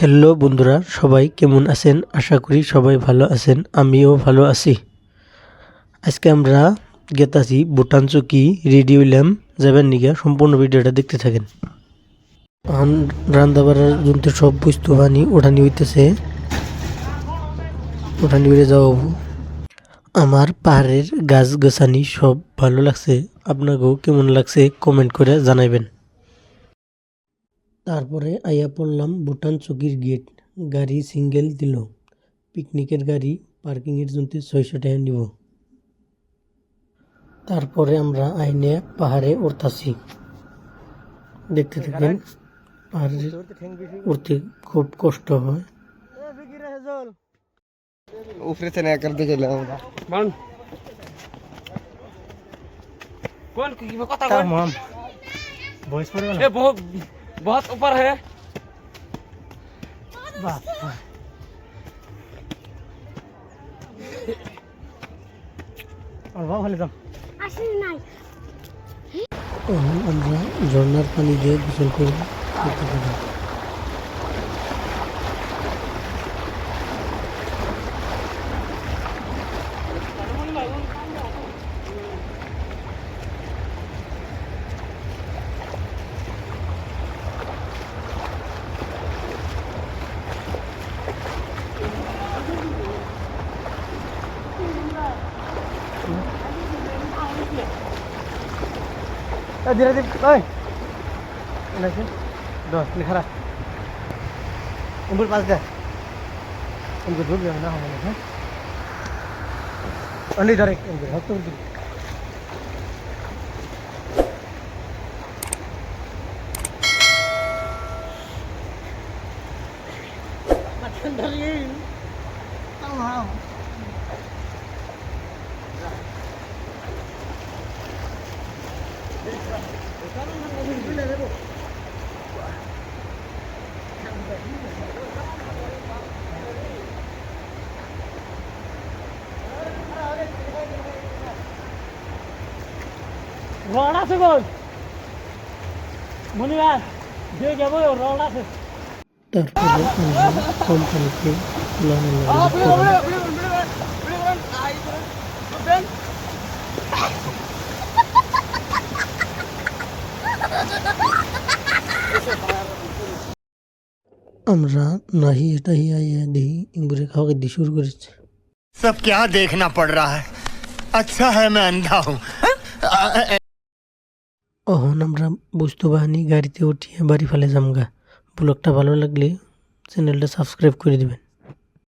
Hello বন্ধুরা, সবাই কেমন আছেন? আশা করি সবাই ভালো আছেন। আমিও ভালো আছি। আজকে আমরা গেতাছি ভুটান চৌকি রেডি হইলাম যাবেন নিগা। সম্পূর্ণ ভিডিওটা দেখতে থাকেন। এখন রান্না বাড়ার জন্য সব বস্তু বানি ওঠানি হইতেছে, ওঠানি উড়ে যাওয়া। আমার পাহাড়ের গাছ গাছানি সব ভালো লাগছে। আপনাকেও কেমন লাগছে কমেন্ট করে জানাইবেন। তারপরে আইয়া পড়লাম ভুটান চৌকির গেট। গাড়ি সিঙ্গেল দিল। পিকনিকের গাড়ি পার্কিংয়ের জন্য 600 টাকা নিব। তারপরে আমরা আইনে পাহাড়ে উঠতাছি। দেখতে থাকেন। পাহাড়ে উঠতে খুব কষ্ট হয়। ऊपर से नहीं करते चले हम मान कौन की मैं कथा कौन हम वॉइस पर वाला ये बहुत बहुत ऊपर है बाप और वाह वाले दम আসলে নাই। আমরা ঝর্ণার পানি দিয়ে গোসল করে দেখতে থাকি। धीरे धीरे ओए ऐसे दो निखरा ऊपर पास दे उनको धूप जाना ना हमारे हैं अन्य डायरेक्ट उनको हाथ तो मटन डालिए हाँ रोड़ा से बोल मुनियार दे क्या बोल रोड़ा से তারপরে আমরা কোম্পানিতে আমরা নাহি এটাই আইয়া দেখি ইংরে খাওয়াকে দিয়ে শুরু করেছে। सब क्या देखना पड़ रहा है? अच्छा है मैं अंधा हूँ। অহন আমরা বস্তু বাহিনী গাড়িতে উঠিয়ে বাড়ি ফেলে যামগা। ব্লগটা ভালো লাগলে চ্যানেলটা সাবস্ক্রাইব করে দিবেন।